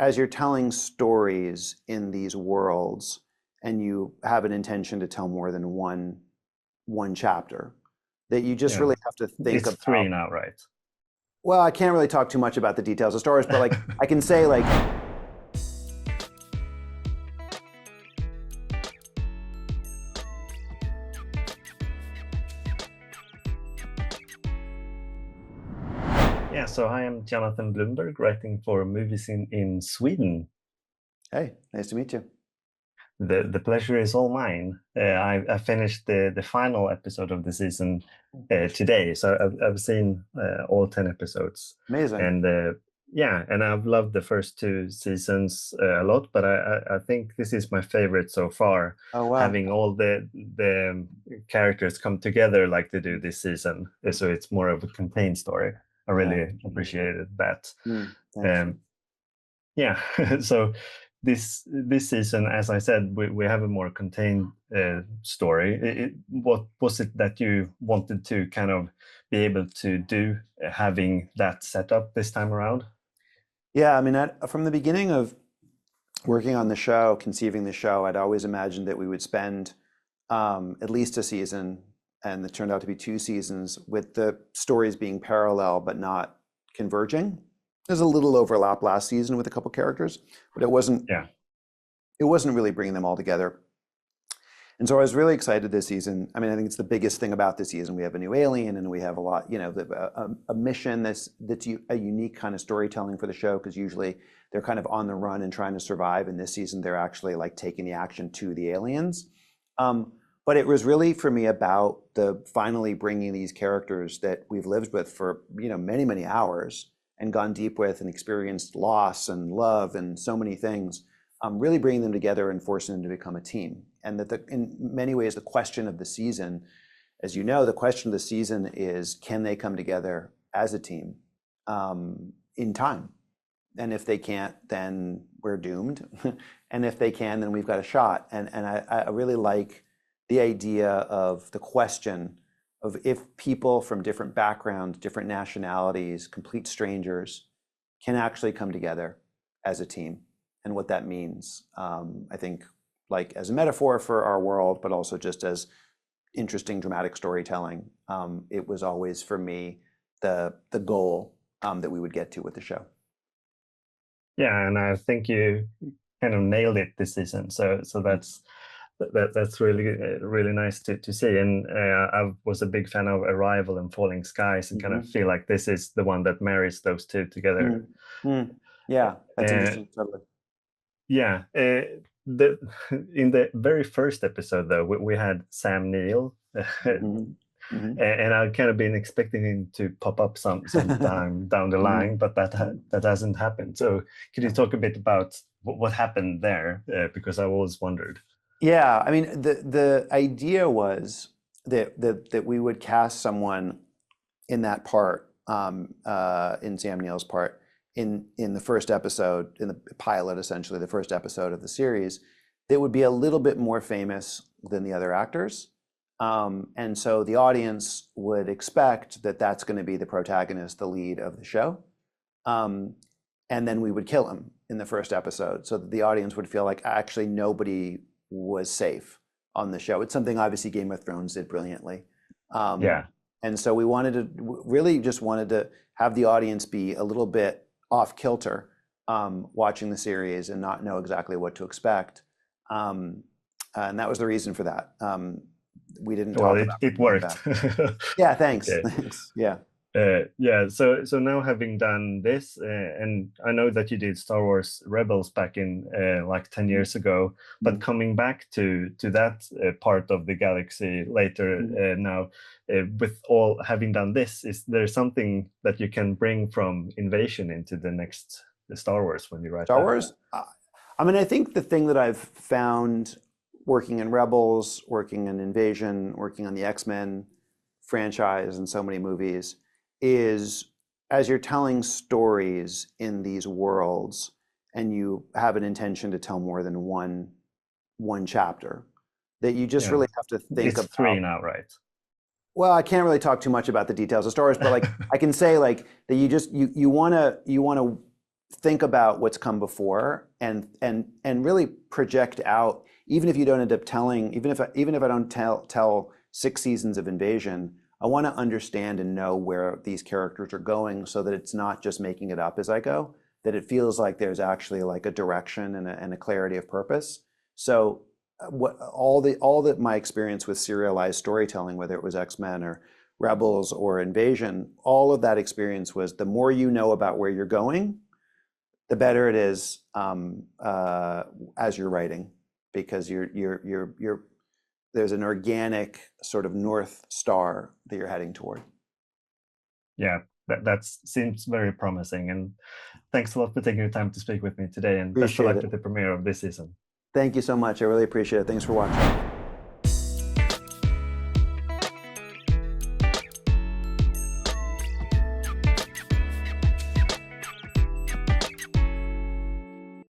as you're telling stories in these worlds, and you have an intention to tell more than one chapter, that you just Yeah, really have to think it's three about. now, right? Well, I can't really talk too much about the details of Star Wars, but like I can say like Yeah, so I am Jonathan Bloomberg, writing for movies in Sweden. hey, nice to meet you. The pleasure is all mine. I finished the final episode of the season today, so I've seen all 10 episodes, Amazing. and yeah, and I've loved the first two seasons a lot, but I think this is my favorite so far, Oh wow. having all the characters come together like they do this season. So it's more of a contained story. I Yeah. really appreciated that. Thanks. Um, yeah, so this season, as I said, we have a more contained story. What was it that you wanted to kind of be able to do, having that set up this time around? Yeah, I mean, from the beginning of working on the show, conceiving the show, I'd always imagined that we would spend at least a season, and it turned out to be 2 seasons, with the stories being parallel but not converging. There's a little overlap last season with a couple characters, but it wasn't Yeah, really bringing them all together. And so I was really excited this season. I mean, I think it's the biggest thing about this season. We have a new alien, and we have a lot, a mission that's a unique kind of storytelling for the show, because usually they're kind of on the run and trying to survive. And this season, they're actually like taking the action to the aliens. But it was really for me about the finally bringing these characters that we've lived with for many, many hours and gone deep with and experienced loss and love and so many things, really bringing them together and forcing them to become a team. And that in many ways, the question of the season, as you know, the question of the season is, can they come together as a team in time? And if they can't, then we're doomed. And if they can, then we've got a shot. And I really like the idea of the question of, if people from different backgrounds, different nationalities, complete strangers, can actually come together as a team, and what that means. I think, like as a metaphor for our world, but also just as interesting dramatic storytelling. It was always for me the goal that we would get to with the show. yeah, and I think you kind of nailed it this season. So that's really really nice to see. And I was a big fan of Arrival and Falling Skies, and kind of Mm-hmm. feel like this is the one that marries those two together. Mm-hmm. Yeah, that's Uh, interesting. Totally. Yeah, the in the very first episode though, we had Sam Neill, Mm-hmm. Mm-hmm. and I've kind of been expecting him to pop up sometime down the line, but that hasn't happened. So could you talk a bit about what happened there? Because I always wondered. Yeah, I mean, the idea was that we would cast someone in that part, in Sam Neill's part, in the first episode, in the pilot, essentially the first episode of the series, that would be a little bit more famous than the other actors. And so the audience would expect that that's going to be the protagonist, the lead of the show. And then we would kill him in the first episode, so that the audience would feel like actually nobody was safe on the show. It's something obviously Game of Thrones did brilliantly. Yeah, And so we wanted to really just wanted to have the audience be a little bit off kilter, watching the series and not know exactly what to expect. And that was the reason for that. We didn't well, talk about it that. worked. Yeah, thanks. Okay. Thanks. Yeah. Yeah, so now having done this, and I know that you did Star Wars Rebels back in like 10 years ago, but coming back to that part of the galaxy later, now, with all having done this, is there something that you can bring from Invasion into the next Star Wars when you write Star that? Wars? I mean, I think the thing that I've found working in Rebels, working in Invasion, working on the X-Men franchise and so many movies, is as you're telling stories in these worlds, and you have an intention to tell more than one chapter, that you just Yeah, really have to think it's three about. now, right? Well, I can't really talk too much about the details of Star Wars, but like I can say like that you want to think about what's come before and really project out. Even if you don't end up telling, even if I don't tell 6 seasons of Invasion, I want to understand and know where these characters are going, so that it's not just making it up as I go. That it feels like there's actually like a direction and a clarity of purpose. So all that my experience with serialized storytelling, whether it was X-Men or Rebels or Invasion, all of that experience was the more you know about where you're going, the better it is as you're writing, because there's an organic sort of North Star that you're heading toward. Yeah, that seems very promising. And thanks a lot for taking the time to speak with me today. And best of Appreciate luck it. with the premiere of this season. Thank you so much. I really appreciate it. Thanks for watching.